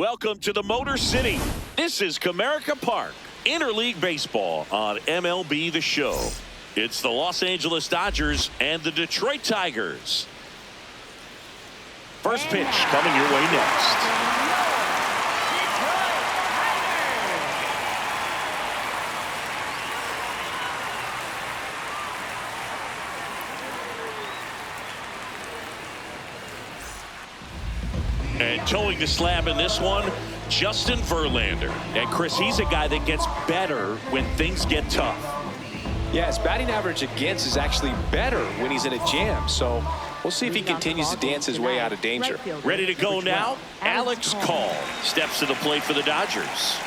Welcome to the Motor City. This is Comerica Park, Interleague Baseball on MLB The Show. It's the Los Angeles Dodgers and the Detroit Tigers. First pitch coming your way next. And towing the slab in this one, Justin Verlander. And Chris, he's a guy that gets better when things get tough. Yeah, his batting average against is actually better when he's in a jam. So we'll see if he continues to dance his way out of danger. Ready to go now? Alex Call steps to the plate for the Dodgers.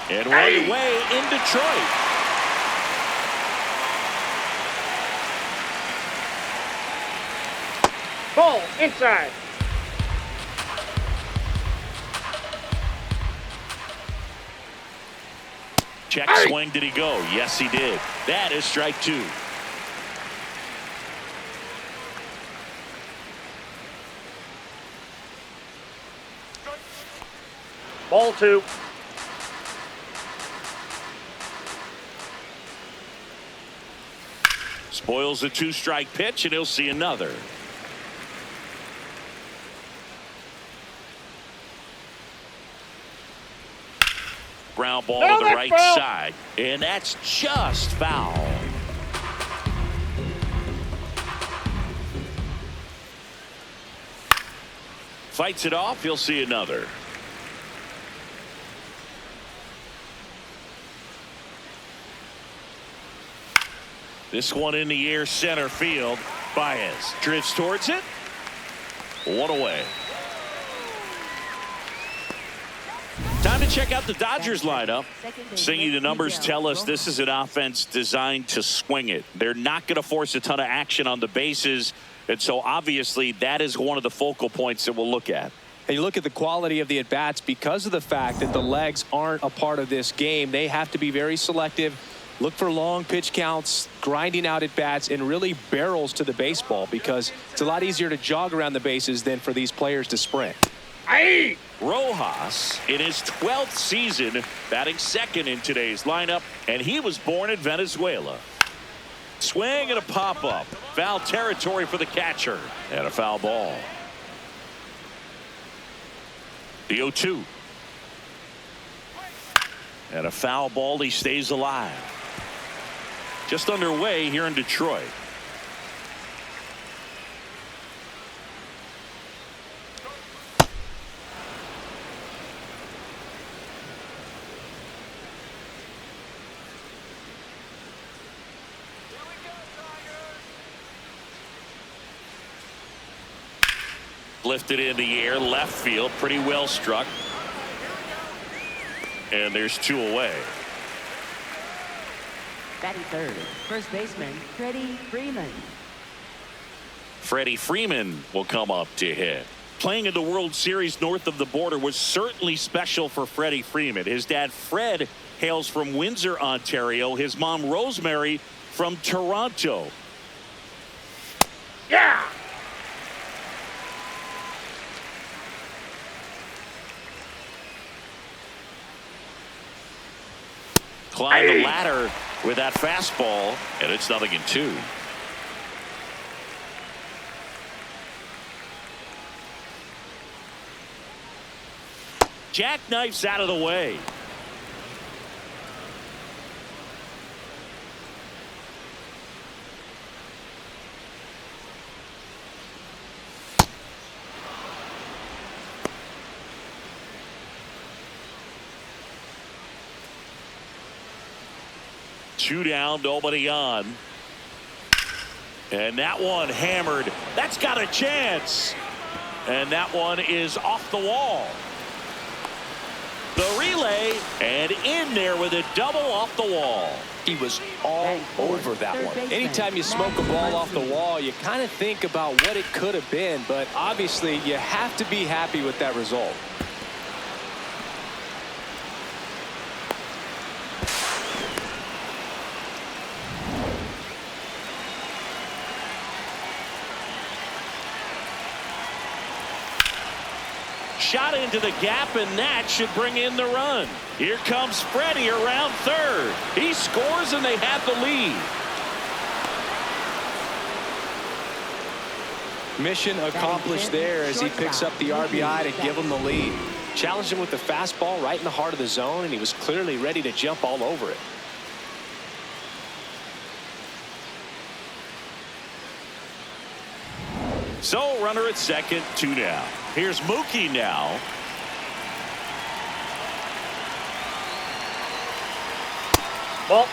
And right away in Detroit. Ball inside. Check swing. Did he go? Yes, he did. That is strike two. Ball two. Spoils a two-strike pitch, and he'll see another. Ground ball to the right side, and that's just foul. Fights it off. He'll see another. This one in the air, center field. Baez drifts towards it. One away. Time to check out the Dodgers lineup. Seeing the numbers tell us this is an offense designed to swing it. They're not going to force a ton of action on the bases. And so obviously that is one of the focal points that we'll look at. And you look at the quality of the at-bats because of the fact that the legs aren't a part of this game. They have to be very selective. Look for long pitch counts, grinding out at-bats, and really barrels to the baseball because it's a lot easier to jog around the bases than for these players to sprint. Rojas in his 12th season batting second in today's lineup, and he was born in Venezuela. Swing and a pop-up. Foul territory for the catcher, and a foul ball. The 0-2. And a foul ball. He stays alive. Just underway here in Detroit. Lifted in the air, left field, pretty well struck. And there's two away. Batting third, first baseman, Freddie Freeman. Freddie Freeman will come up to hit. Playing in the World Series north of the border was certainly special for Freddie Freeman. His dad, Fred, hails from Windsor, Ontario. His mom, Rosemary, from Toronto. Yeah! Climb the ladder with that fastball, and it's 0-2. Jackknifes out of the way. Two down, nobody on. And that one hammered. That's got a chance. And that one is off the wall. The relay, and in there with a double off the wall. He was all over that one. Anytime you smoke a ball off the wall, you kind of think about what it could have been, but obviously you have to be happy with that result. shot into the gap, and that should bring in the run. Here comes Freddie around third. He scores, and they have the lead. Mission accomplished there as he picks up the RBI to give him the lead. Challenged him with the fastball right in the heart of the zone, and he was clearly ready to jump all over it. So runner at second, 2 down. Here's Mookie now. Ball.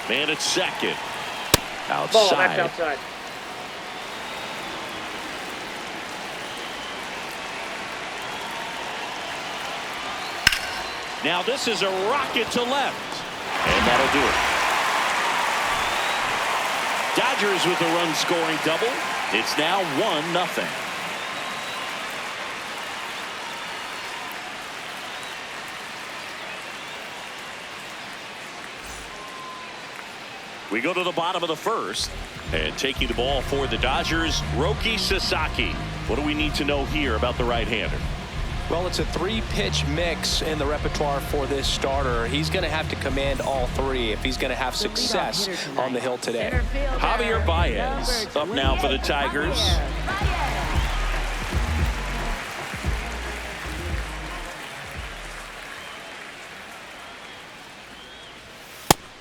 Man at second. Ball, that's Outside. outside. Now this is a rocket to left. And that'll do it. Dodgers with a run scoring double. It's now 1-0. We go to the bottom of the first, and taking the ball for the Dodgers, Roki Sasaki. What do we need to know here about the right-hander? Well, it's a 3-pitch mix in the repertoire for this starter. He's going to have to command all 3 if he's going to have success on the hill today. Javier Baez up now for the Tigers.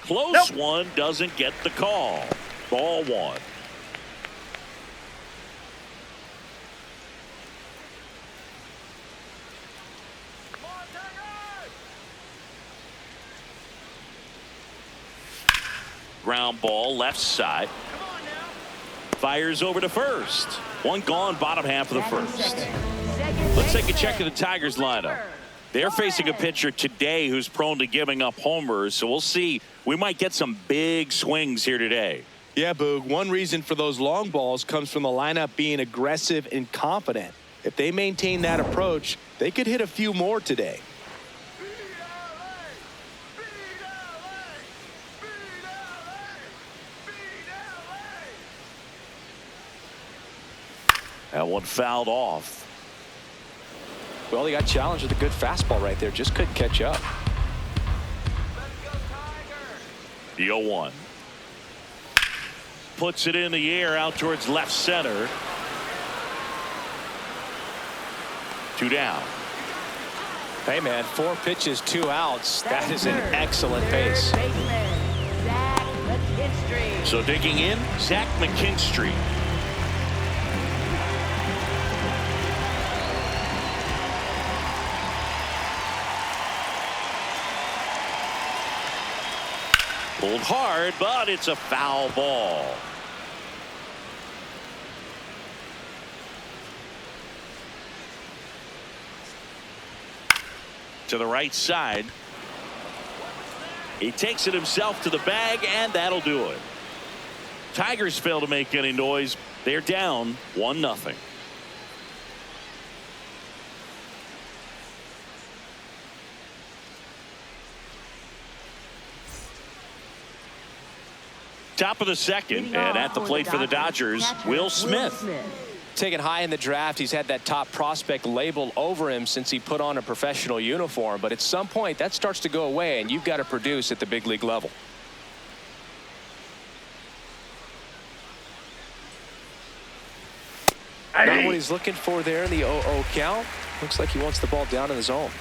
Close one, doesn't get the call. Ball 1. Ground ball left side. Fires over to first. One gone, bottom half of the first. Let's take a check of the Tigers lineup. They're facing a pitcher today who's prone to giving up homers, so we'll see. We might get some big swings here today. Yeah, Boog. One reason for those long balls comes from the lineup being aggressive and confident. If they maintain that approach, they could hit a few more today. That one fouled off. Well, he got challenged with a good fastball right there. Just couldn't catch up. The 0-1. Puts it in the air out towards left center. 2 down. Hey, man, 4 pitches, 2 outs. That is an excellent pace. So digging in, Zach McKinstry. Pulled hard, but it's a foul ball. To the right side. He takes it himself to the bag, and that'll do it. Tigers fail to make any noise. They're down 1-0. Top of the second, and at the plate for the Dodgers, Will Smith. Taken high in the draft, he's had that top prospect label over him since he put on a professional uniform. But at some point, that starts to go away, and you've got to produce at the big league level. Not what he's looking for there in the 0-0 count. Looks like he wants the ball down in the zone.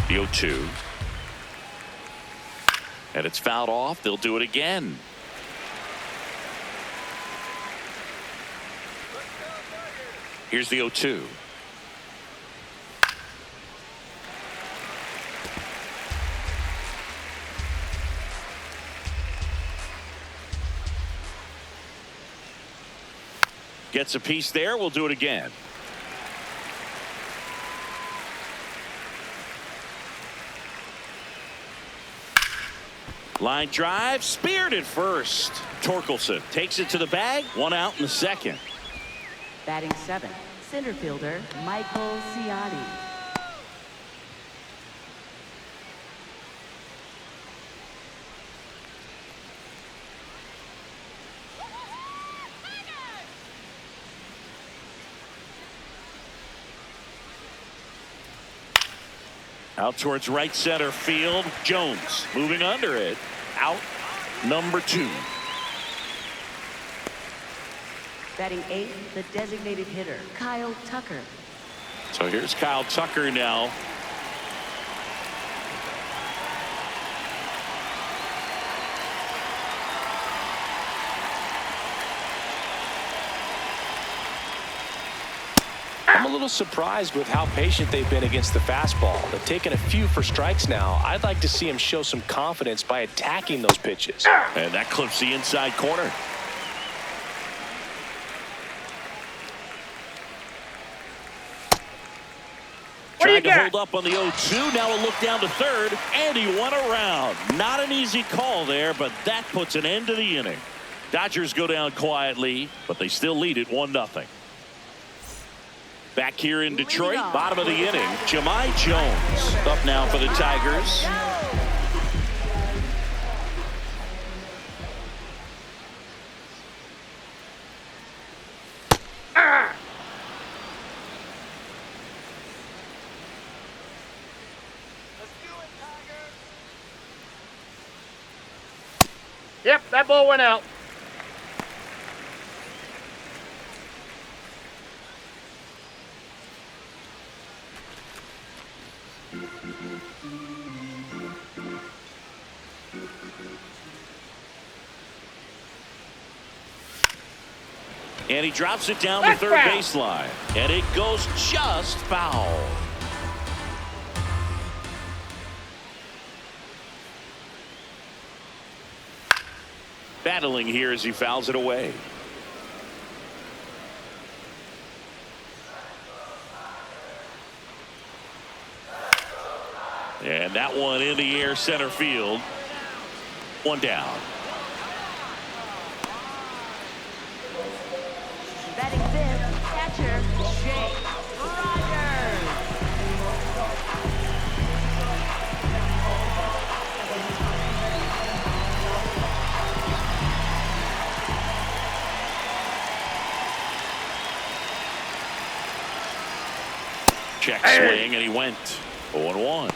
The 0-2. And it's fouled off. They'll do it again. Here's the 0-2. Gets a piece there. We'll do it again. Line drive, speared at first. Torkelson takes it to the bag. 1 out in the second. Batting 7, center fielder Michael Ciani. Out towards right center field. Jones moving under it. Out number 2. Batting 8, the designated hitter Kyle Tucker. So here's Kyle Tucker now. I'm a little surprised with how patient they've been against the fastball. They've taken a few for strikes now. I'd like to see him show some confidence by attacking those pitches. And that clips the inside corner. Trying to hold up on the 0-2. Now a look down to third, and he went around. Not an easy call there, but that puts an end to the inning. Dodgers go down quietly, but they still lead it 1-0. Back here in Detroit, bottom of the inning, Jahmai Jones up now for the Tigers. Yep, that ball went out. And he drops it down the third baseline. And it goes just foul. Battling here as he fouls it away. And that one in the air center field. 1 down. Batting 5th, catcher Jake Rogers. Check swing, and he went 0-1.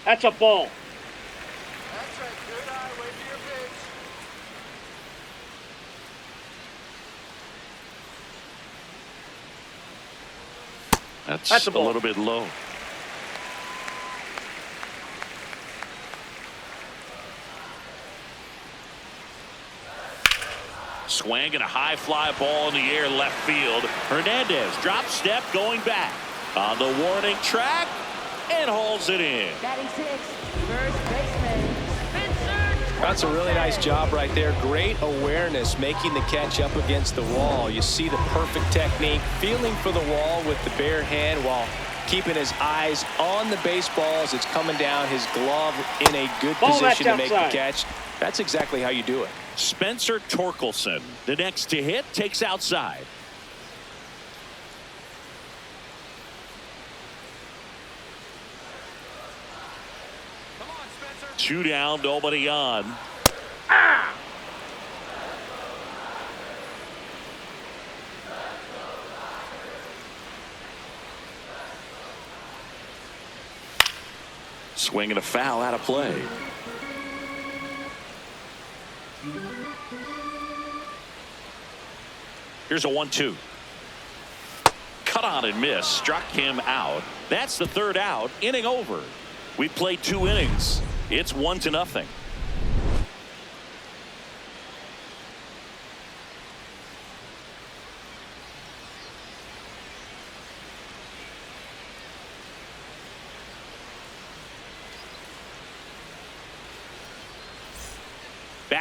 That's a ball. That's a good eye. Wait for your pitch. That's a a ball. little bit low. Swing and a high fly ball in the air left field. Hernandez drop step going back on the warning track and hauls it in. Batting 6th, first baseman Spencer. That's a really nice job right there. Great awareness, making the catch up against the wall. You see the perfect technique, feeling for the wall with the bare hand while keeping his eyes on the baseball as it's coming down, his glove in a good position to make the catch. That's exactly how you do it. Spencer Torkelson, the next to hit, takes outside. Come on, Spencer. 2 down, nobody on. Swing and a foul out of play. Here's a 1-2. Cut on and miss. Struck him out. That's the 3rd out. Inning over. We played 2 innings. It's 1-0.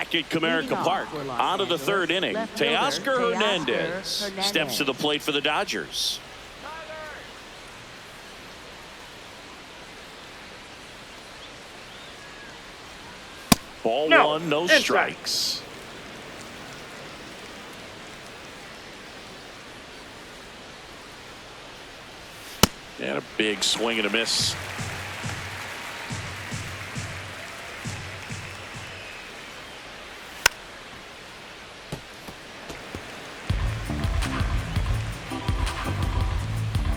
back at Comerica Park. On to the third inning. Teoscar Hernandez steps to the plate for the Dodgers. Ball one, no strikes. And a big swing and a miss.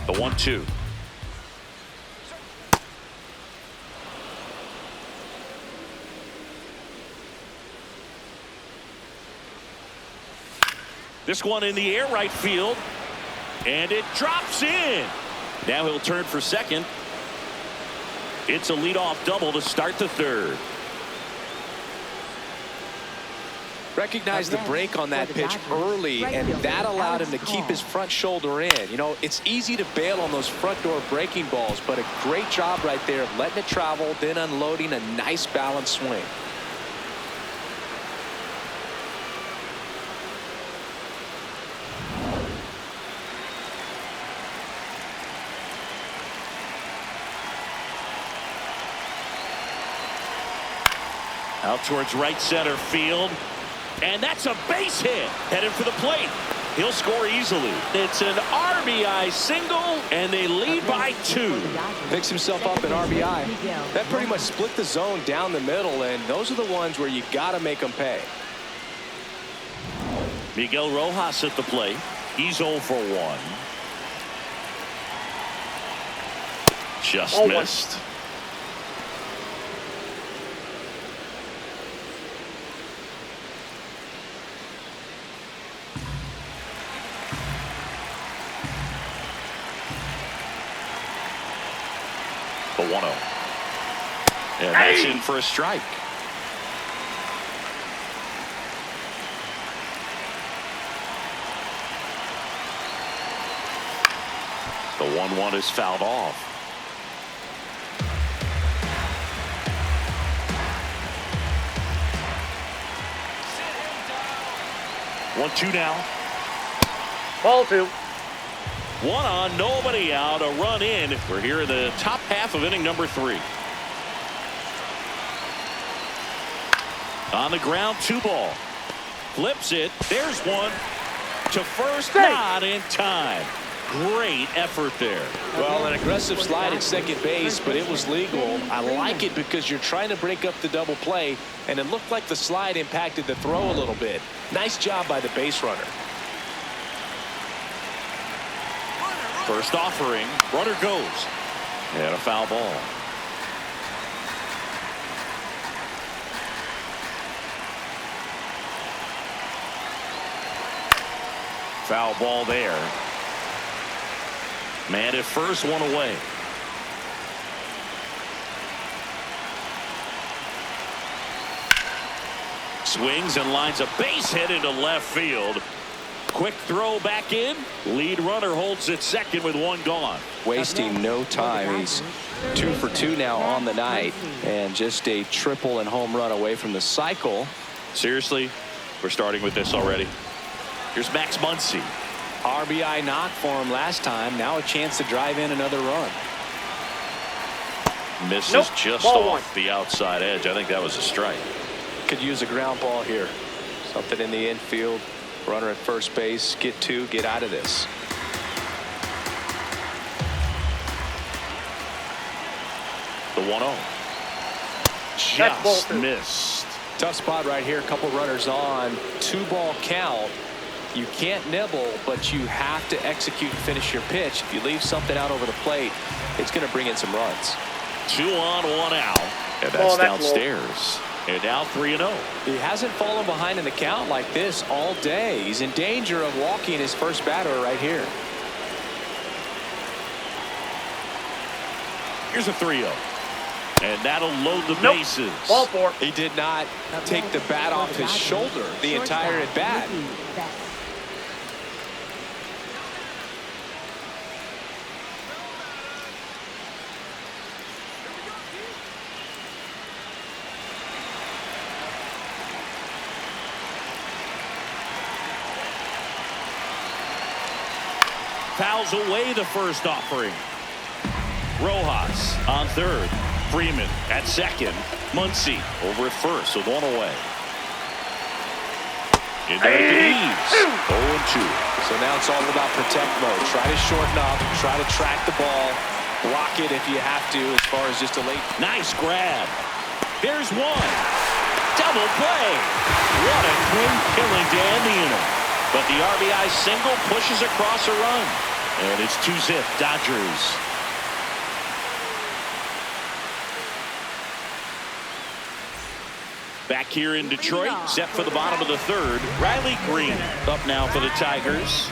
The 1-2. This one in the air right field. And it drops in. Now he'll turn for second. It's a leadoff double to start the third. Recognize the break on that pitch early, and that allowed him to keep his front shoulder in. You know, it's easy to bail on those front door breaking balls, but a great job right there of letting it travel, then unloading a nice balanced swing. Out towards right center field. And that's a base hit. Headed for the plate. He'll score easily. It's an RBI single, and they lead by 2. Picks himself up an RBI. That pretty much split the zone down the middle, and those are the ones where you got to make them pay. Miguel Rojas at the plate. He's 0 for 1. Just missed. The 1-0. And that's in for a strike. The 1-1 is fouled off. One, 2 now. Ball 2. 1 on, nobody out, a run in. We're here in the top half of inning number 3. On the ground, 2 ball. Flips it. There's one to first, not in time. Great effort there. Well, an aggressive slide at second base, but it was legal. I like it because you're trying to break up the double play, and it looked like the slide impacted the throw a little bit. Nice job by the base runner. First offering, runner goes. And a foul ball. Foul ball there. Man at first, 1 away. Swings and lines a base hit into left field. Quick throw back in. Lead runner holds it second with 1 gone. Wasting no time. He's 2 for 2 now on the night, and just a triple and home run away from the cycle. Seriously, we're starting with this already. Here's Max Muncy. RBI knock for him last time. Now a chance to drive in another run. Misses just off the outside edge. I think that was a strike. Could use a ground ball here. Something in the infield. Runner at first base. Get 2. Get out of this. The 1-0. Just missed. Tough spot right here. A couple runners on. 2-ball count. You can't nibble, but you have to execute and finish your pitch. If you leave something out over the plate, it's going to bring in some runs. 2 on, 1 out. And that's downstairs. And now 3-0. He hasn't fallen behind in the count like this all day. He's in danger of walking his first batter right here. Here's a 3-0. And that'll load the bases. Ball 4. He did not take the bat off his shoulder the entire at bat. fouls away the first offering. Rojas on third. Freeman at second. Muncy over at first, so one away. In there at the knees. 0-2. So now it's all about protect mode. Try to shorten up, try to track the ball, block it if you have to as far as just a late. Nice grab. There's one. Double play. What a clean killing to end the inning. But the RBI single pushes across a run. And it's 2-zip Dodgers. Back here in Detroit, set for the bottom of the third. Riley Green up now for the Tigers.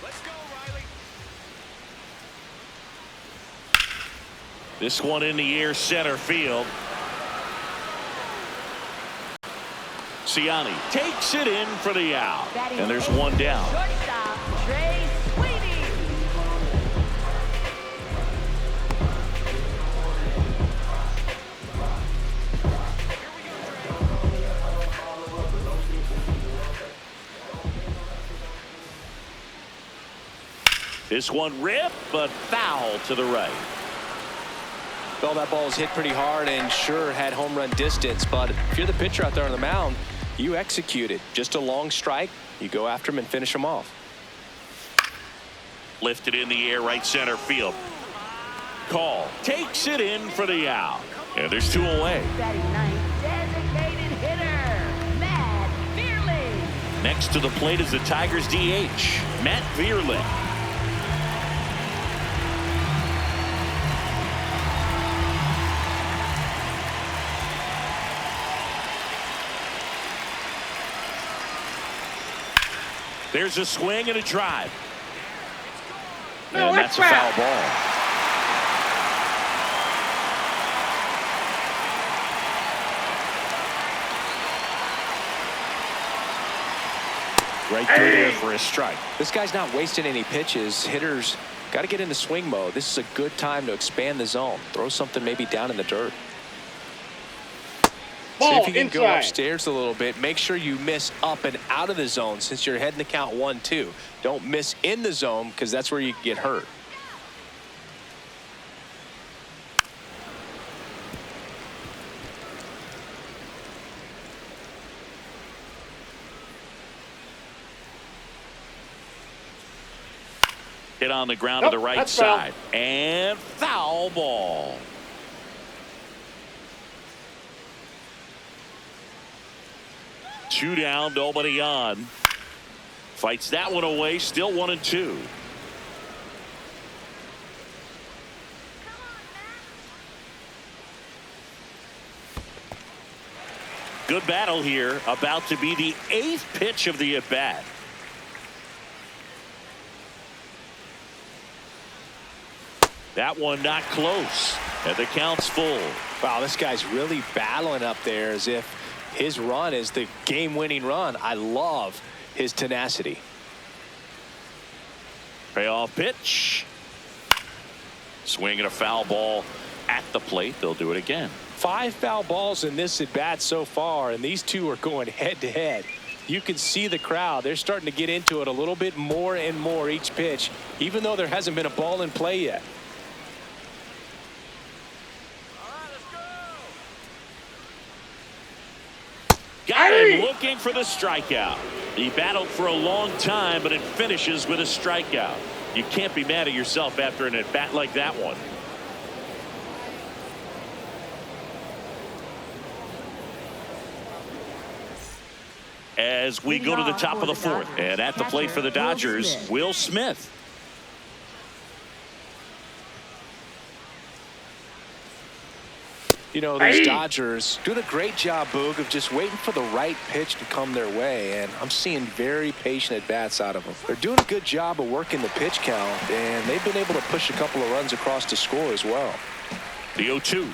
Let's go, Riley. This one in the air, center field. Ciani takes it in for the out. And there's one down. Shortstop, Trey Sweeney. This one ripped, but foul to the right. Well, that ball was hit pretty hard and sure had home run distance, but if you're the pitcher out there on the mound, you execute it. Just a long strike, you go after him and finish him off. Lifted in the air, right center field. Call takes it in for the out. And there's two away. Batting ninth, designated hitter, Matt Vierling. Next to the plate is the Tigers DH, Matt Vierling. There's a swing and a drive. And that's a foul ball. Right through there for a strike. This guy's not wasting any pitches. Hitters got to get into swing mode. This is a good time to expand the zone. Throw something maybe down in the dirt. See if you can go upstairs a little bit. Make sure you miss up and out of the zone since you're heading to count 1-2. Don't miss in the zone because that's where you get hurt. Hit on the ground to the right side. And foul ball. Two down, nobody on. Fights that one away, still 1-2. Good battle here, about to be the 8th pitch of the at-bat. That one not close, and the count's full. Wow, this guy's really battling up there as if his run is the game-winning run. I love his tenacity. Payoff pitch. Swinging a foul ball at the plate. They'll do it again. 5 foul balls in this at-bat so far, and these two are going head-to-head. You can see the crowd. They're starting to get into it a little bit more and more each pitch, even though there hasn't been a ball in play yet. Got him looking for the strikeout. He battled for a long time, but it finishes with a strikeout. You can't be mad at yourself after an at-bat like that one. As we go to the top of the 4th, and at the plate for the Dodgers, Will Smith. You know, these Dodgers doing a great job, Boog, of just waiting for the right pitch to come their way, and I'm seeing very patient at-bats out of them. They're doing a good job of working the pitch count, and they've been able to push a couple of runs across to score as well. The 0-2.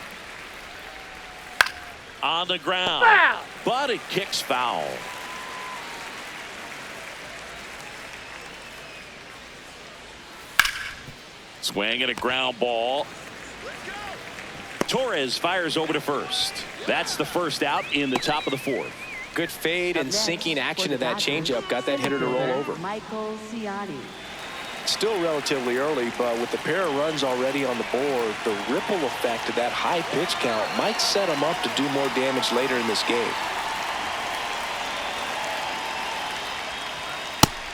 On the ground, but it kicks foul. Swing and a ground ball. Torres fires over to first. That's the first out in the top of the fourth. Good fade and sinking action to that changeup. Got that hitter to roll over. Michael Ciani. Still relatively early, but with the pair of runs already on the board, the ripple effect of that high pitch count might set him up to do more damage later in this game.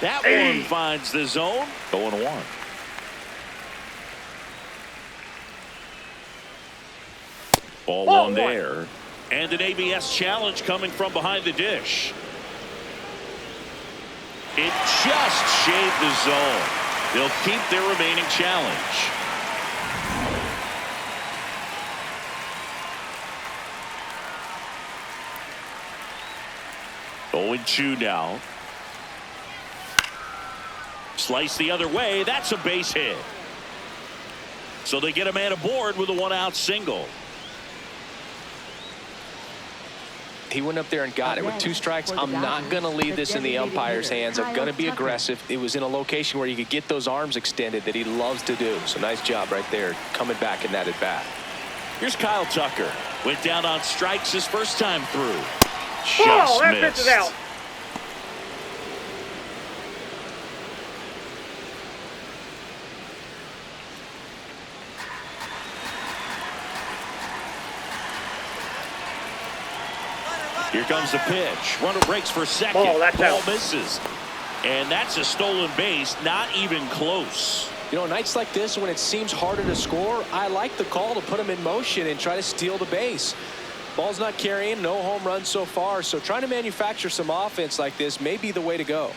That one finds the zone. 0-1. Ball one there. And an ABS challenge coming from behind the dish. It just shaved the zone. They'll keep their remaining challenge. Oh, 0-2 now. Slice the other way. That's a base hit. So they get a man aboard with a one-out single. He went up there and got it with 2 strikes. I'm not going to leave this in the umpire's hands. I'm going to be aggressive. It was in a location where you could get those arms extended that he loves to do. So nice job right there coming back in that at bat. Here's Kyle Tucker. Went down on strikes his first time through. Oh, that missed. pitch is out. Here comes the pitch. Runner breaks for second. Oh, that's Ball out. misses. And that's a stolen base. Not even close. You know, nights like this when it seems harder to score, I like the call to put him in motion and try to steal the base. Ball's not carrying, no home runs so far, so trying to manufacture some offense like this may be the way to go.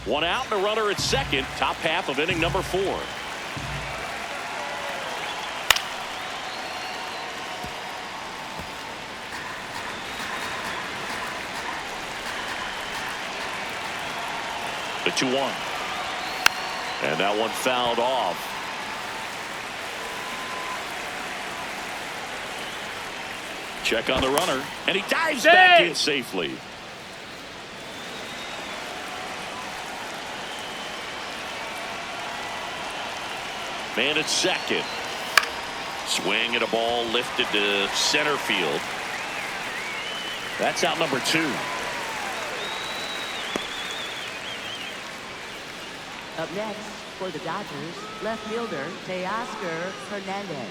One out and a runner at second. Top half of inning number 4. The 2-1. And that one fouled off. Check on the runner. And he dives back in safely. Man at second. Swing and a ball lifted to center field. That's out number 2. Up next for the Dodgers, left fielder Teoscar Hernandez.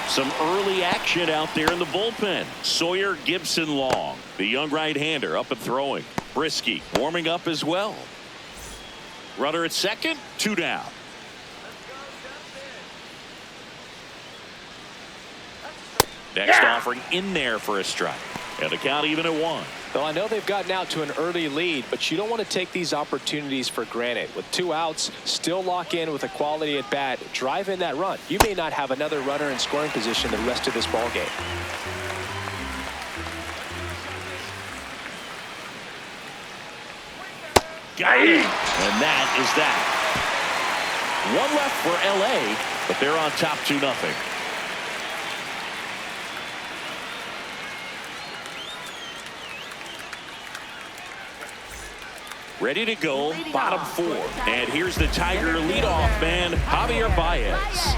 Some early action out there in the bullpen. Sawyer, Gibson, Long, the young right-hander up and throwing. Brisky warming up as well. Runner at second, 2 down. Next offering in there for a strike. And the count even at 1. Well, I know they've gotten out to an early lead, but you don't want to take these opportunities for granted. With 2 outs, still lock in with a quality at bat, drive in that run. You may not have another runner in scoring position the rest of this ball game. Got it. And that is that. One left for LA, but they're on top 2-0. Ready to go, bottom 4. And here's the Tiger leadoff man, Javier Baez.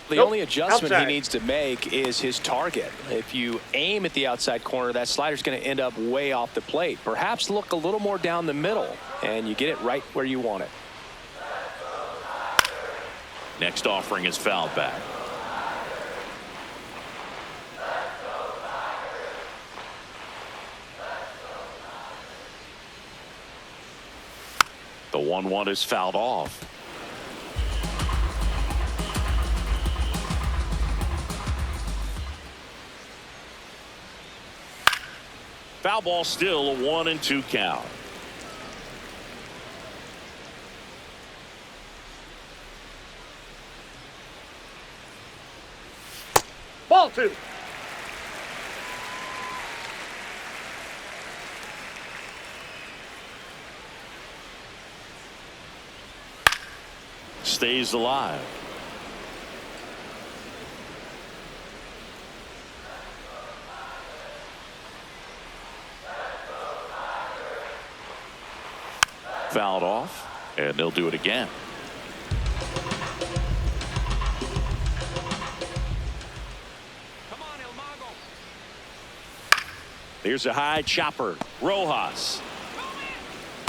The only adjustment he needs to make is his target. If you aim at the outside corner, that slider's going to end up way off the plate. Perhaps look a little more down the middle, and you get it right where you want it. Next offering is fouled back. The 1-1 is fouled off. Foul ball, still a 1-2 count. Ball 2. Stays alive. Fouled off, and they'll do it again. Here's a high chopper. Rojas.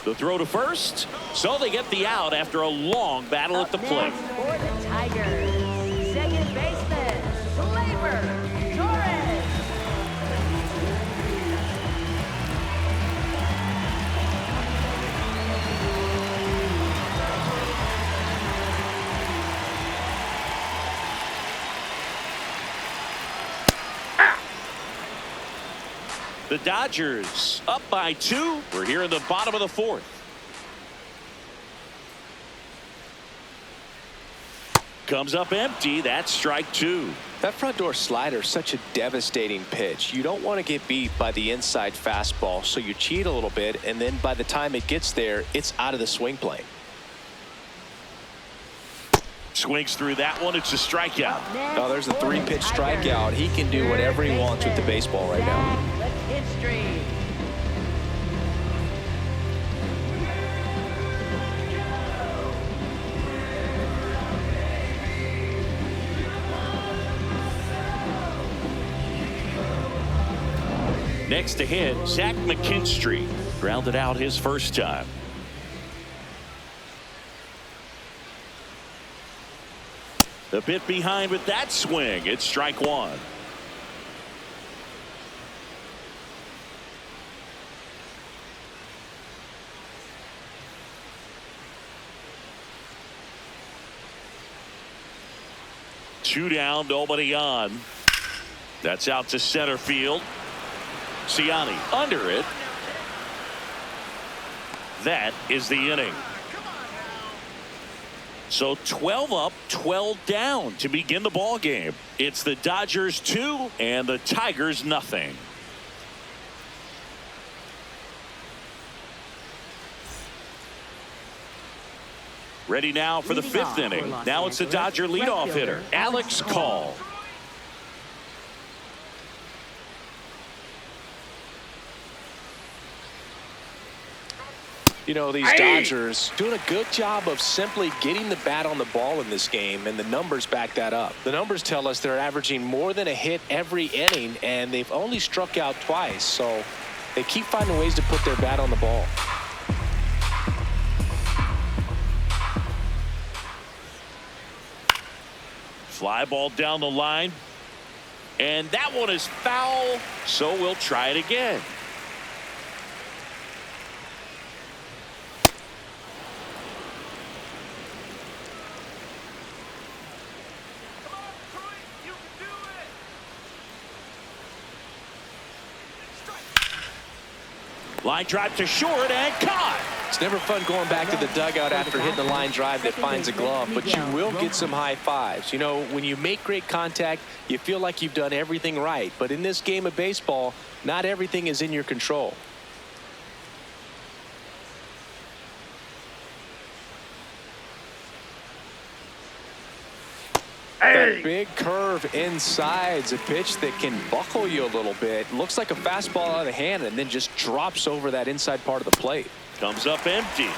The throw to first. So they get the out after a long battle at the plate. Next for the Tigers, second baseman, Gleyber Torres. The Dodgers up by 2. We're here in the bottom of the 4th. Comes up empty. That's strike 2. That front door slider is such a devastating pitch. You don't want to get beat by the inside fastball, so you cheat a little bit, and then by the time it gets there, it's out of the swing plane. Swings through that one. It's a strikeout. Oh, there's a 3-pitch strikeout. He can do whatever he wants with the baseball right now. Next to hit, Zach McKinstry grounded out his first time. A bit behind with that swing. It's strike 1. Two down, nobody on. That's out to center field. Ciani under it. That is the inning. So 12 up, 12 down to begin the ball game. It's the Dodgers 2 and the Tigers nothing. Ready now for the 5th inning. Now it's the Dodger leadoff hitter, Alex Call. You know, these Dodgers doing a good job of simply getting the bat on the ball in this game, and the numbers back that up. The numbers tell us they're averaging more than a hit every inning, and they've only struck out twice, so they keep finding ways to put their bat on the ball. Fly ball down the line, and that one is foul, so we'll try it again. Line drive to short and caught. It's never fun going back to the dugout after hitting a line drive that finds a glove, but you will get some high fives. You know, when you make great contact, you feel like you've done everything right. But in this game of baseball, not everything is in your control. That big curve inside's a pitch that can buckle you a little bit. Looks like a fastball out of the hand and then just drops over that inside part of the plate. Comes up empty.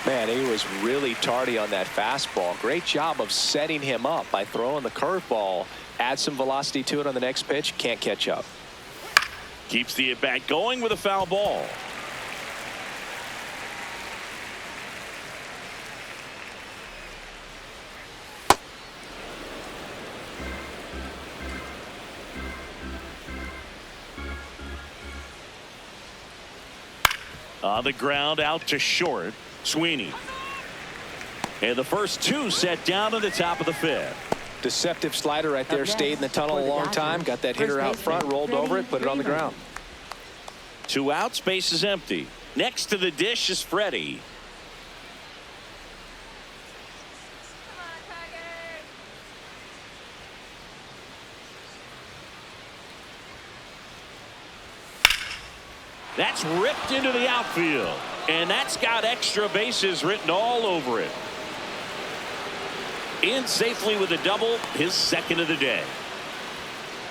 Man, he was really tardy on that fastball. Great job of setting him up by throwing the curveball. Add some velocity to it on the next pitch. Can't catch up. Keeps the at-bat going with a foul ball. On the ground, out to short. Sweeney. And the first 2 set down to the top of the 5th. Deceptive slider right there. Stayed in the tunnel a long time. Got that hitter out front, rolled over it, put it on the ground. 2 outs, base is empty. Next to the dish is Freddie. That's ripped into the outfield. And that's got extra bases written all over it. In safely with a double, his second of the day.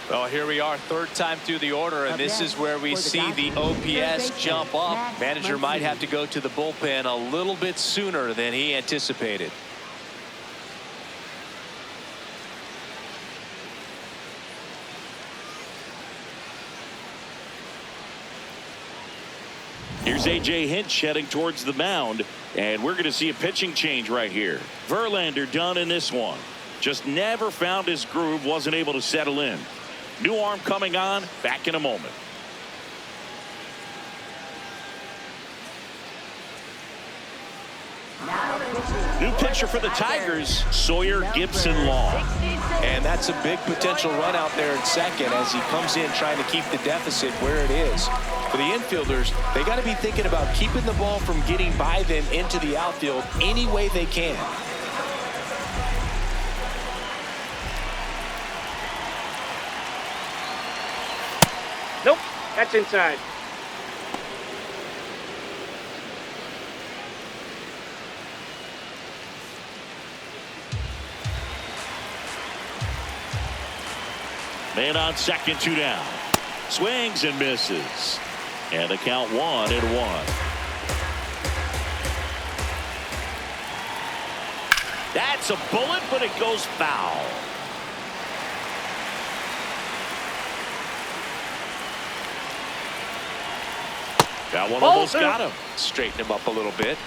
Well, here we are, third time through the order, and this is where we see the OPS jump up. Manager might have to go to the bullpen a little bit sooner than he anticipated. Here's A.J. Hinch heading towards the mound, and we're going to see a pitching change right here. Verlander done in this one. Just never found his groove, wasn't able to settle in. New arm coming on, back in a moment. New pitcher for the Tigers, Sawyer Gibson-Long. And that's a big potential run out there in second as he comes in trying to keep the deficit where it is. For the infielders, they got to be thinking about keeping the ball from getting by them into the outfield any way they can. Nope, that's inside. Man on second, 2 down. Swings and misses. And the count 1-1. That's a bullet, but it goes foul. That one almost got him. Straighten him up a little bit.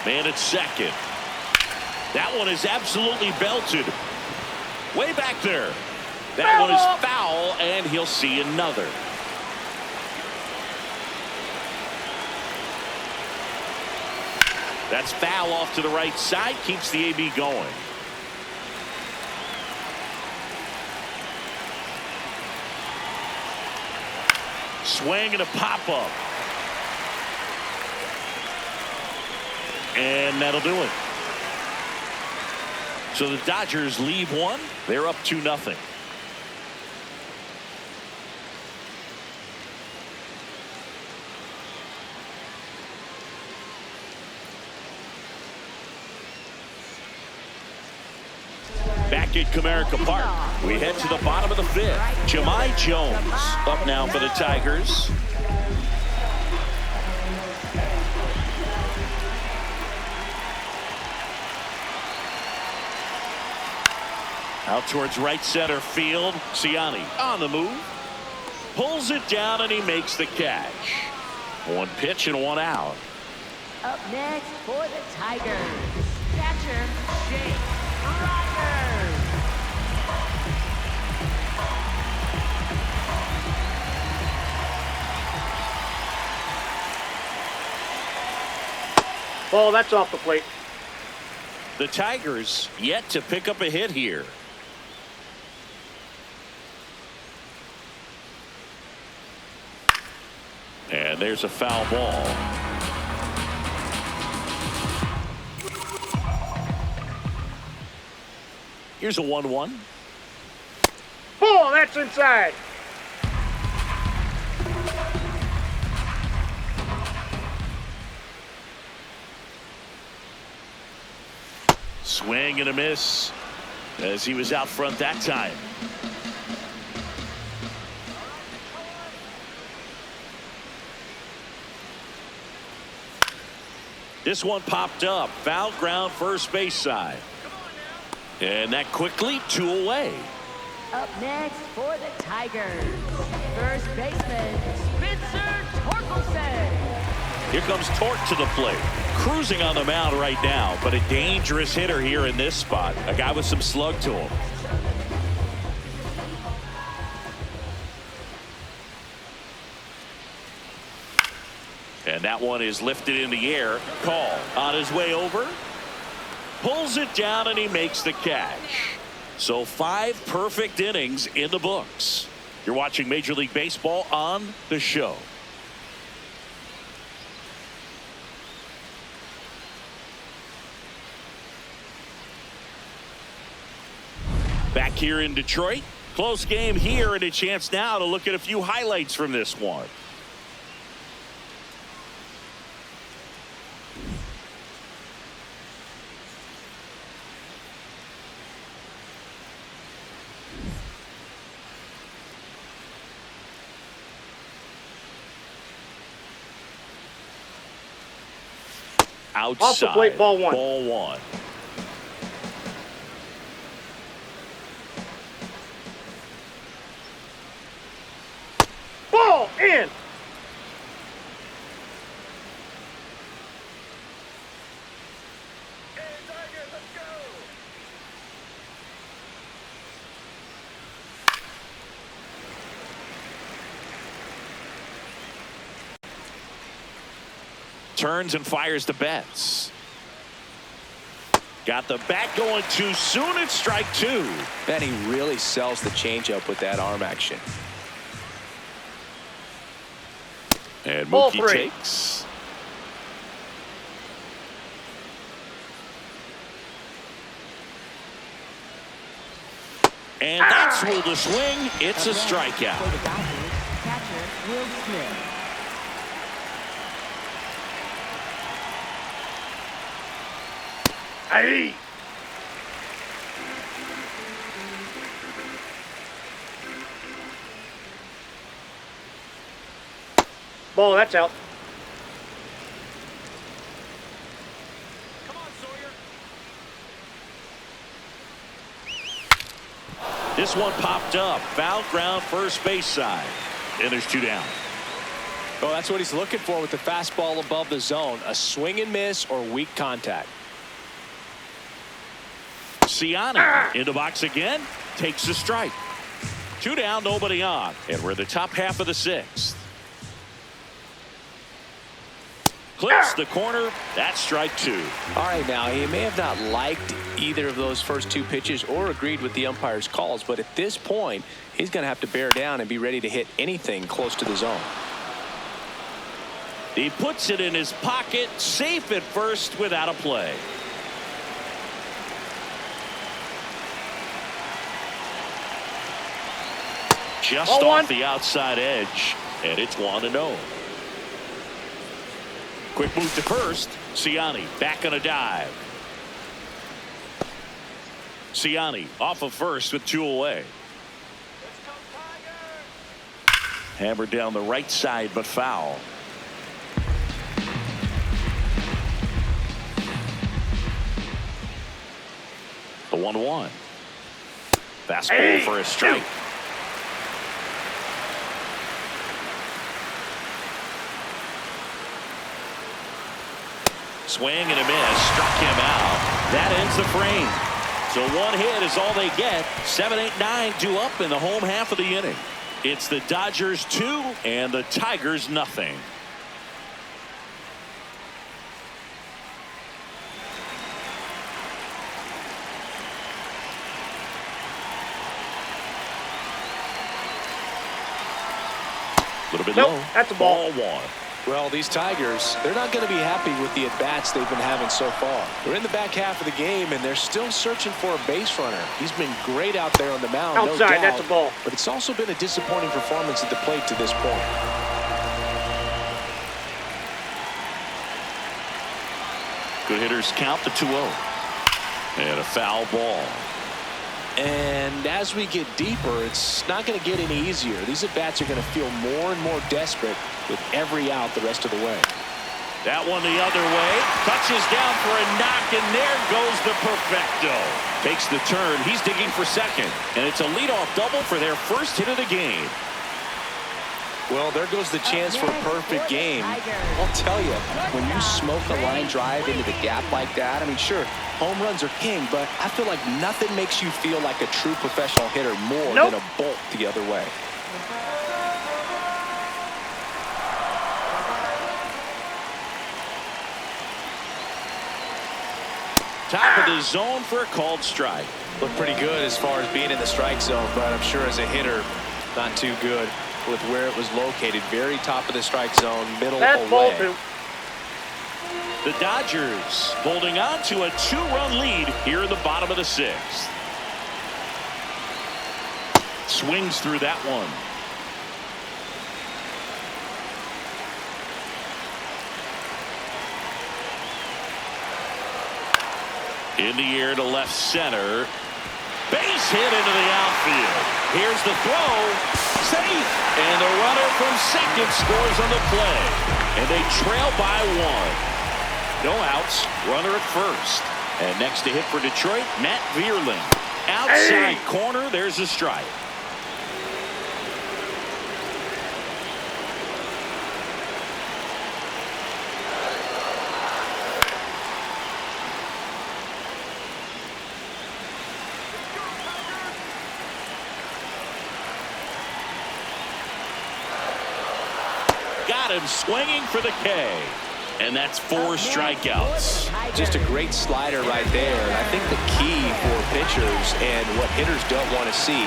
Man at second. That one is absolutely belted. Way back there. That one is foul, and he'll see another. That's foul off to the right side. Keeps the AB going. Swing and a pop-up. And that'll do it. So the Dodgers leave one. They're up 2-0. Back at Comerica Park, we head to the bottom of the 5th. Jahmai Jones up now for the Tigers. Out towards right center field. Ciani on the move. Pulls it down and he makes the catch. One pitch and one out. Up next for the Tigers, catcher Jake Rogers. Ball, that's off the plate. The Tigers yet to pick up a hit here. And there's a foul ball. Here's a 1-1. Ball, that's inside. Swing and a miss as he was out front that time. This one popped up. Foul ground, first base side. And that quickly, 2 away. Up next for the Tigers, first baseman Spencer Torkelson. Here comes Torque to the plate. Cruising on the mound right now, but a dangerous hitter here in this spot. A guy with some slug to him. And that one is lifted in the air. Call on his way over. Pulls it down and he makes the catch. So 5 perfect innings in the books. You're watching Major League Baseball on The Show. Back here in Detroit. Close game here, and a chance now to look at a few highlights from this one. Outside. Off the plate, ball one. Ball one. Ball in. Turns and fires the Betts. Got the bat going too soon. It's strike two. Benny really sells the changeup with that arm action. And Ball Mookie three. takes. And that's ruled a swing. It's a For strikeout. the Dodgers, catcher Will Smith. Hey. Ball, that's out. This one popped up. Foul ground first base side. And there's two down. Oh, that's what he's looking for with the fastball above the zone. A swing and miss or weak contact. Siani in the box again. Takes the strike. Two down, nobody on. And we're in the top half of the sixth. Clips the corner. That's strike two. All right, now, he may have not liked either of those first two pitches or agreed with the umpire's calls, but at this point, he's going to have to bear down and be ready to hit anything close to the zone. He puts it in his pocket, safe at first without a play. Just Ball off one. the outside edge, and it's 1-0. Quick move to first. Siani back on a dive. Siani off of first with two away. Hammered down the right side, but foul. The 1-1. Fastball for a strike. Swing and a miss. Struck him out. That ends the frame. So one hit is all they get. 7, 8, 9 due up in the home half of the inning. It's the Dodgers 2 and the Tigers nothing. A little bit Nope, low. that's a ball. One. Well, these Tigers, they're not going to be happy with the at-bats they've been having so far. We're in the back half of the game, and they're still searching for a base runner. He's been great out there on the mound, no Outside, doubt, that's a ball. but it's also been a disappointing performance at the plate to this point. Good hitters count the 2-0. And a foul ball. And as we get deeper, it's not going to get any easier. These at-bats are going to feel more and more desperate with every out the rest of the way. That one the other way. Touches down for a knock, and there goes the perfecto. Takes the turn. He's digging for second. And it's a leadoff double for their first hit of the game. Well, there goes the chance for a perfect game. I'll tell you, when you smoke a line drive into the gap like that, I mean, sure, home runs are king, but I feel like nothing makes you feel like a true professional hitter more than a bolt the other way. Top of the zone for a called strike. Looked pretty good as far as being in the strike zone, but I'm sure as a hitter, not too good with where it was located. Very top of the strike zone, middle That's ball away. two. The Dodgers holding on to a 2-run lead here in the bottom of the sixth. Swings through that one. In the air to left center. Base hit into the outfield. Here's the throw. Safe. And the runner from second scores on the play. And they trail by 1. No outs. Runner at first. And next to hit for Detroit, Matt Vierling. Outside corner. There's a strike. Got him swinging for the K. And that's 4 strikeouts. Just a great slider right there. And I think the key for pitchers and what hitters don't want to see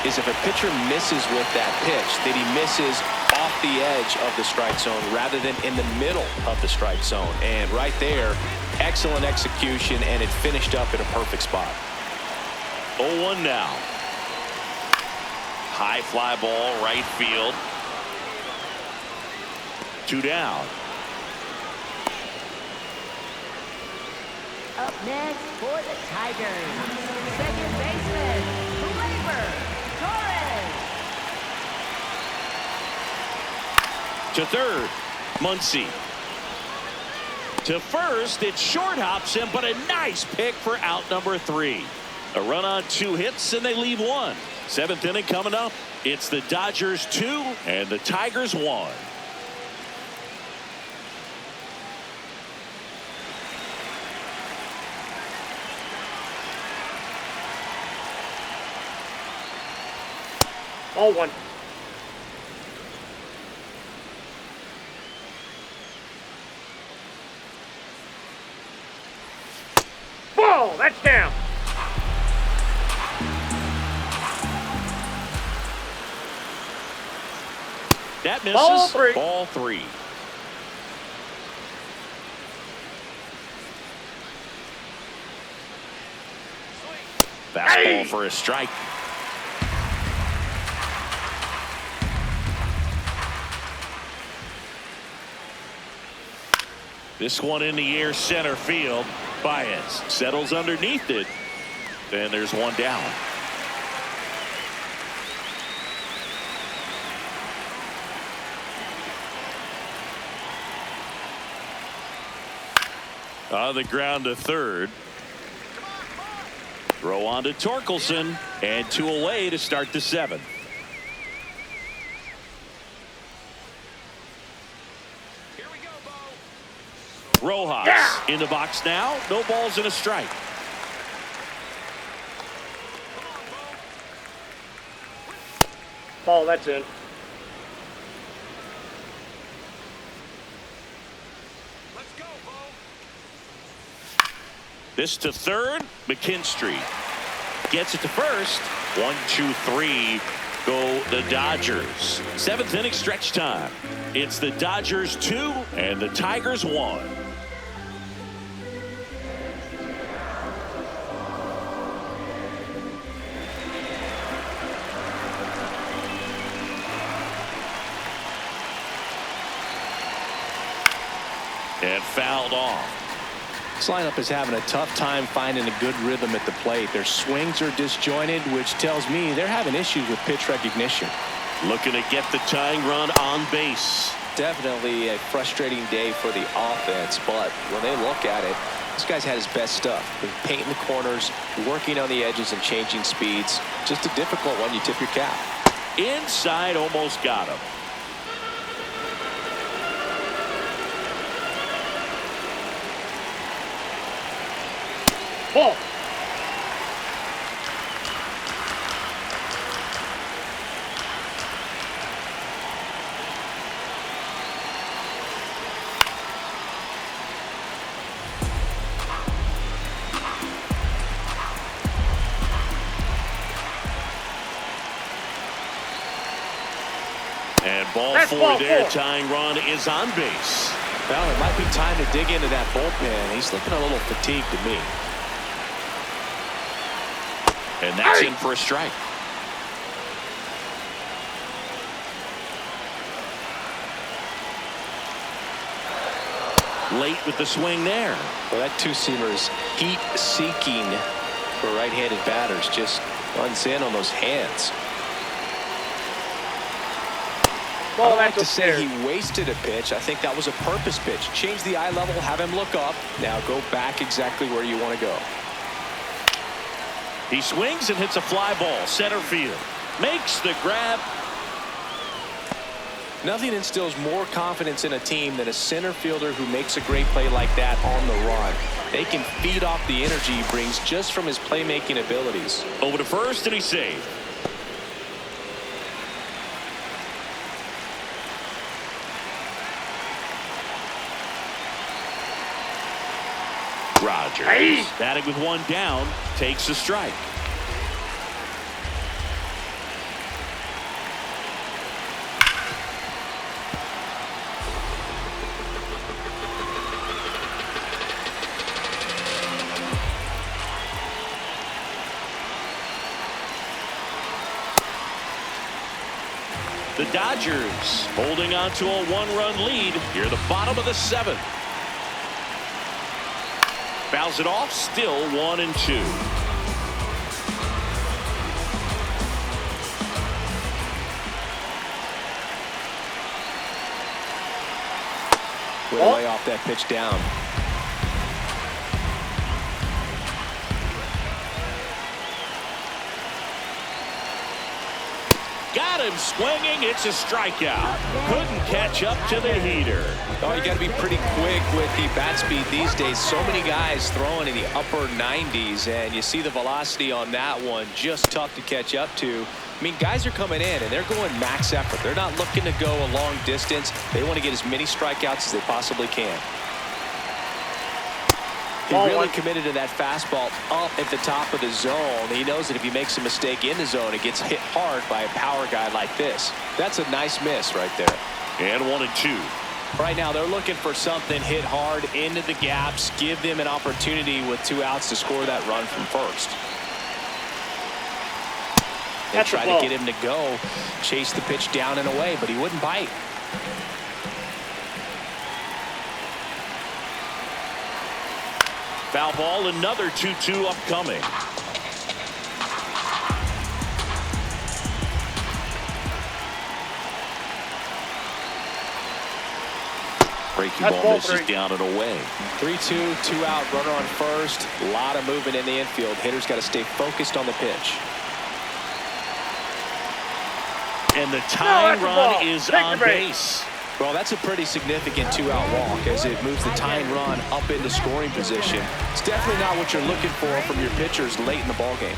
is if a pitcher misses with that pitch, that he misses off the edge of the strike zone rather than in the middle of the strike zone. And right there, excellent execution, and it finished up in a perfect spot. 0-1 now. High fly ball, right field. 2 down. Up next for the Tigers, second baseman, Gleyber Torres. To third, Muncy. To first, it short hops him, but a nice pick for out number 3. A run on 2 hits, and they leave 1. 7th inning coming up. It's the Dodgers 2 and the Tigers 1. All 1. Ball, that's down. That misses. Ball 3. Ball 3. Fastball for a strike. This one in the air, center field. Baez settles underneath it. And there's 1 down. On the ground to third. Throw on to Torkelson. And 2 away to start the 7th. Rojas in the box now. No balls and a strike. Ball, that's in. Let's go, Bo. This to third. McKinstry gets it to first. 1, 2, 3 go the Dodgers. 7th inning stretch time. It's the Dodgers 2 and the Tigers 1. And fouled off. This lineup is having a tough time finding a good rhythm at the plate. Their swings are disjointed, which tells me they're having issues with pitch recognition. Looking to get the tying run on base. Definitely a frustrating day for the offense, but when they look at it, this guy's had his best stuff. Been painting the corners, working on the edges and changing speeds. Just a difficult one. You tip your cap. Inside, almost got him. Ball. And ball That's 4 ball there. 4. Tying run is on base. Well, it might be time to dig into that bullpen. He's looking a little fatigued to me. And that's in for a strike. Late with the swing there. Well, that two-seamer is heat-seeking for right-handed batters. Just runs in on those hands. I don't like to say he wasted a pitch. I think that was a purpose pitch. Change the eye level, have him look up. Now go back exactly where you want to go. He swings and hits a fly ball. Center field. Makes the grab. Nothing instills more confidence in a team than a center fielder who makes a great play like that on the run. They can feed off the energy he brings just from his playmaking abilities. Over to first, and he's saved. Rogers, batting with one down, takes a strike. The Dodgers holding on to a one-run lead here at the bottom of the seventh. Fouls it off, still 1-2. Way to lay off that pitch down. Got him swinging. It's a strikeout. Couldn't catch up to the heater. Oh, you got to be pretty quick with the bat speed these days. So many guys throwing in the upper 90s, and you see the velocity on that one. Just tough to catch up to. I mean, guys are coming in, and they're going max effort. They're not looking to go a long distance. They want to get as many strikeouts as they possibly can. He really committed to that fastball up at the top of the zone. He knows that if he makes a mistake in the zone, it gets hit hard by a power guy like this. That's a nice miss right there. And 1-2. Right now, they're looking for something hit hard into the gaps, give them an opportunity with 2 outs to score that run from first. They try to get him to go, chase the pitch down and away, but he wouldn't bite. Foul ball, another 2-2 upcoming. Breaking ball misses down and away. 3-2, 2-out, runner on first. A lot of movement in the infield. Hitter's got to stay focused on the pitch. And the tying run is on base. Well, that's a pretty significant 2-out walk as it moves the tying run up into scoring position. It's definitely not what you're looking for from your pitchers late in the ballgame.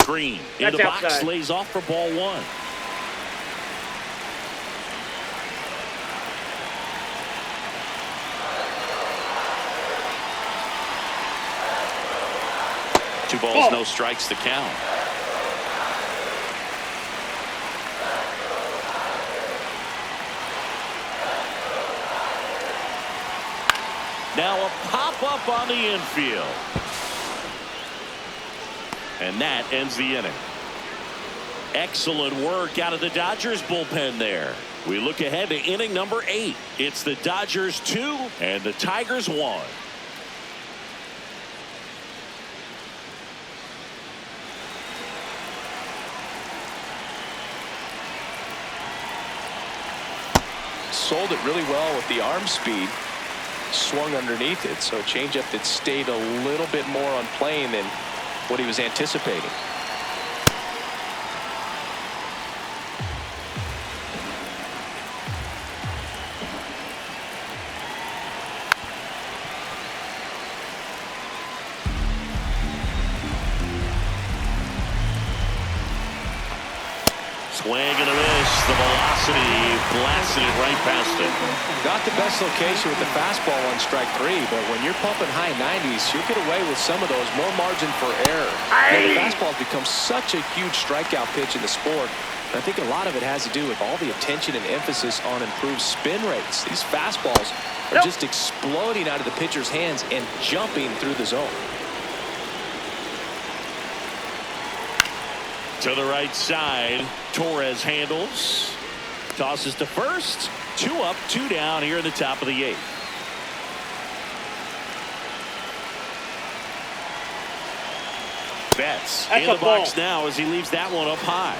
Green in the box, lays off for ball 1. Two balls, no strikes to count. Now a pop-up on the infield. And that ends the inning. Excellent work out of the Dodgers bullpen there. We look ahead to inning number 8. It's the Dodgers 2 and the Tigers 1. Sold it really well with the arm speed. Swung underneath it, so a changeup that stayed a little bit more on plane than what he was anticipating. Swing and a miss. The velocity blasted it right past him. Not the best location with the fastball on strike 3, but when you're pumping high 90s, you'll get away with some of those. More margin for error. Now, the fastball has become such a huge strikeout pitch in the sport. I think a lot of it has to do with all the attention and emphasis on improved spin rates. These fastballs are just exploding out of the pitcher's hands and jumping through the zone. To the right side, Torres handles. tosses to first. 2 up, 2 down here in the top of the 8th. Betts in the box now as he leaves that one up high.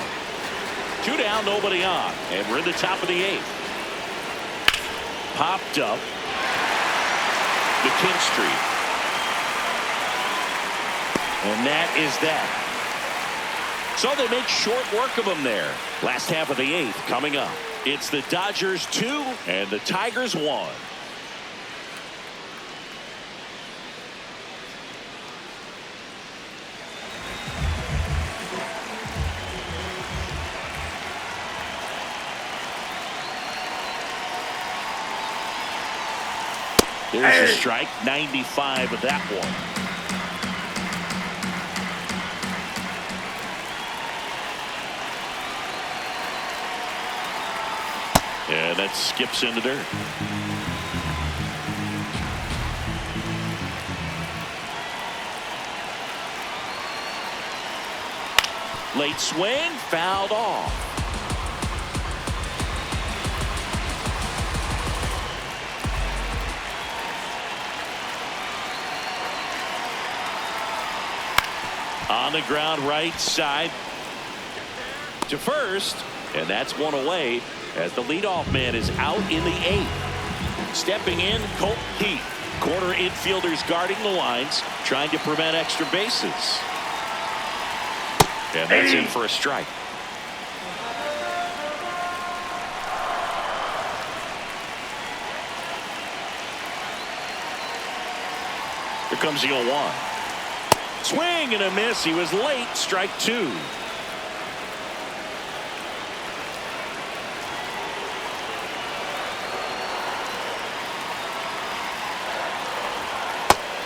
2 down, nobody on, and we're in the top of the 8th. Popped up. McKinstry. And that is that. So they make short work of him there. Last half of the 8th coming up. It's the Dodgers 2 and the Tigers 1. There's a strike, 95 of that one. Yeah, that skips in the dirt. Late swing, fouled off. On the ground, right side to first, and that's one away as the leadoff man is out in the 8th. Stepping in, Colt Heath. Corner infielders guarding the lines, trying to prevent extra bases. And that's in for a strike. Here comes the 0-1. Swing and a miss. He was late. Strike 2.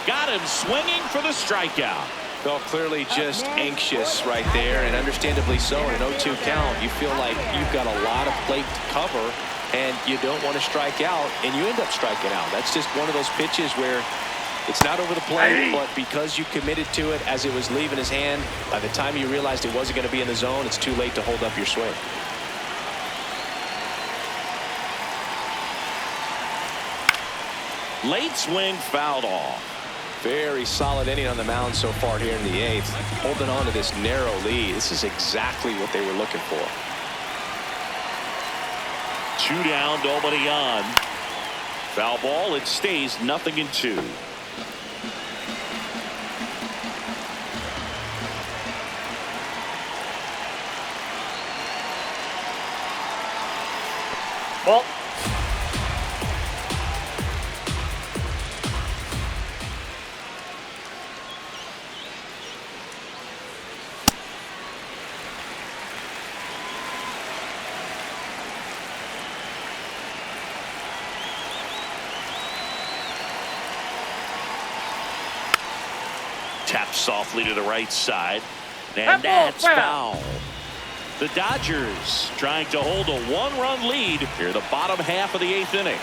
Got him swinging for the strikeout. Well, clearly just anxious right there, and understandably so. In an 0-2 count, you feel like you've got a lot of plate to cover, and you don't want to strike out, and you end up striking out. That's just one of those pitches where it's not over the plate, but because you committed to it as it was leaving his hand, by the time you realized it wasn't going to be in the zone, it's too late to hold up your swing. Late swing, fouled off. Very solid inning on the mound so far here in the 8th. Holding on to this narrow lead. This is exactly what they were looking for. 2 down, nobody on. Foul ball, it stays 0-2. Ball. Taps softly to the right side, and that's foul. The Dodgers trying to hold a 1-run lead here the bottom half of the 8th inning.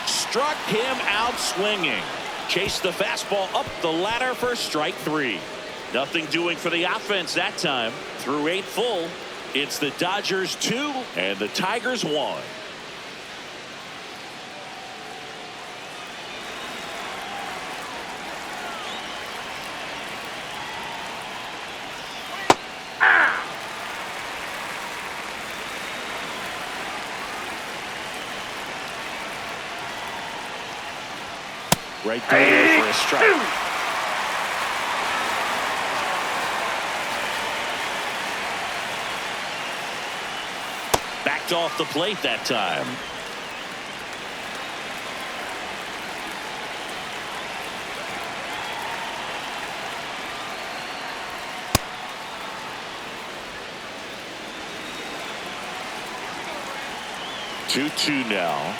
Struck him out swinging. Chased the fastball up the ladder for strike 3. Nothing doing for the offense that time. Through 8 full, it's the Dodgers 2 and the Tigers 1. Right there for a strike. Backed off the plate that time. Two now.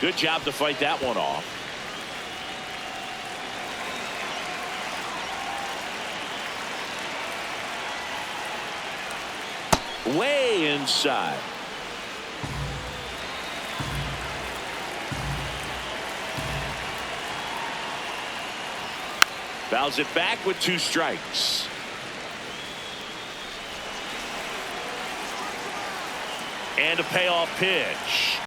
Good job to fight that one off. Way inside. Fouls it back with 2 strikes. And a payoff pitch.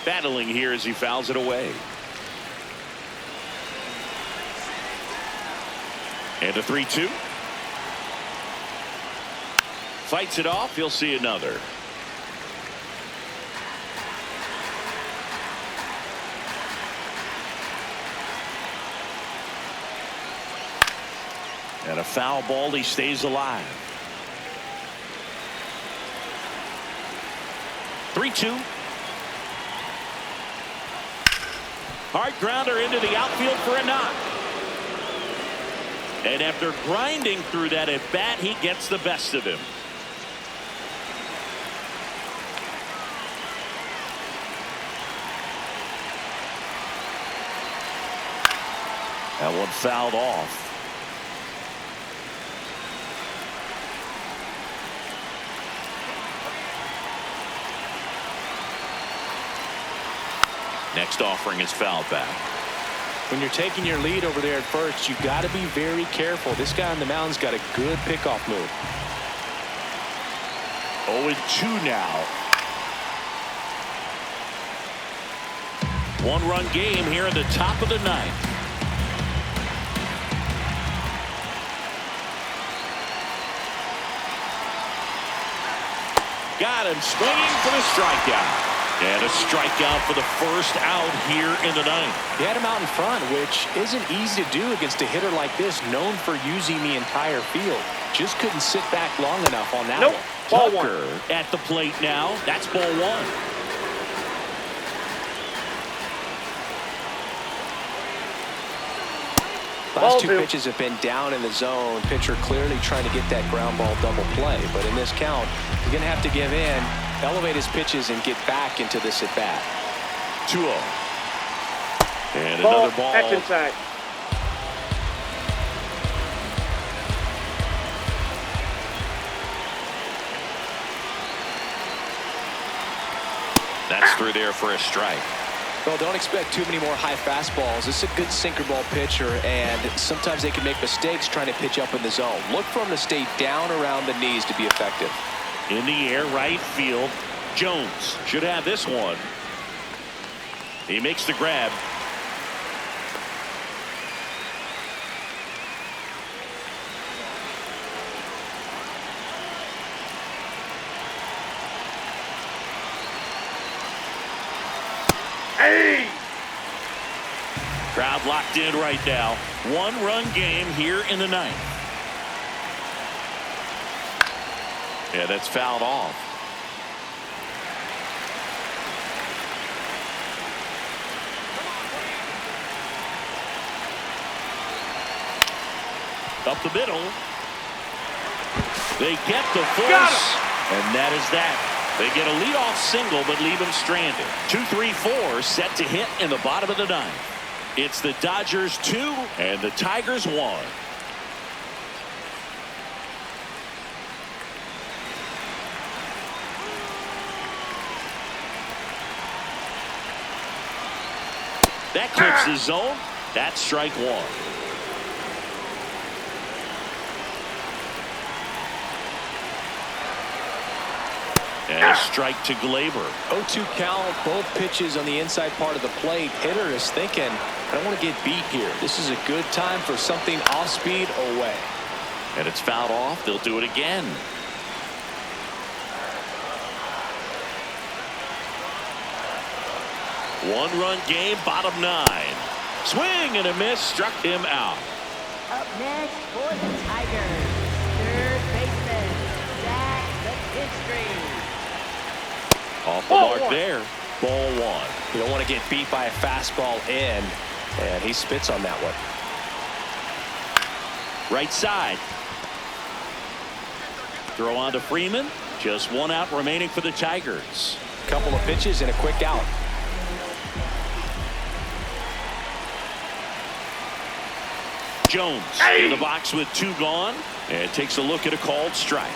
Battling here as he fouls it away. And a 3-2. Fights it off. He'll see another. And a foul ball. He stays alive. 3-2. Hard grounder into the outfield for a knock. And after grinding through that at bat, he gets the best of him. That one fouled off. Next offering is fouled back. When you're taking your lead over there at first, you've got to be very careful. This guy on the mound's got a good pickoff move. 0-2 now. One-run game here in the top of the ninth. Got him swinging for the strikeout. And a strikeout for the first out here in the ninth. He had him out in front, which isn't easy to do against a hitter like this, known for using the entire field. Just couldn't sit back long enough on that one. Ball Tucker one. at the plate now. That's ball one. Last two pitches have been down in the zone. Pitcher clearly trying to get that ground ball double play. But in this count, you're going to have to give in, elevate his pitches, and get back into this at bat. 2-0. And Ball. another ball. That's inside. That's through there for a strike. Well, don't expect too many more high fastballs. This is a good sinker ball pitcher, and sometimes they can make mistakes trying to pitch up in the zone. Look for him to stay down around the knees to be effective. In the air, right field. Jones should have this one. He makes the grab. Hey! Crowd locked in right now. One-run game here in the ninth. Yeah, that's fouled off. Up the middle. They get the force, and that is that. They get a leadoff single, but leave him stranded. 2-3-4 set to hit in the bottom of the ninth. It's the Dodgers 2 and the Tigers 1. That clips the zone. That's strike one. And a strike to Glaber. 0-2 count, both pitches on the inside part of the plate. Hitter is thinking, I don't want to get beat here. This is a good time for something off speed away. And it's fouled off. They'll do it again. One-run game, bottom nine. Swing and a miss, struck him out. Up next for the Tigers, third baseman, Zach McKinstry. Off the mark there. Ball one. You don't want to get beat by a fastball in, and he spits on that one. Right side. Throw on to Freeman. Just one out remaining for the Tigers. Couple of pitches and a quick out. Jones in the box with two gone, and takes a look at a called strike.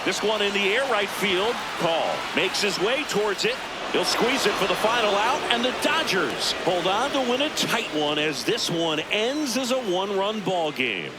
This one in the air, right field. Call. Makes his way towards it. He'll squeeze it for the final out, and the Dodgers hold on to win a tight one as this one ends as a one-run ball game.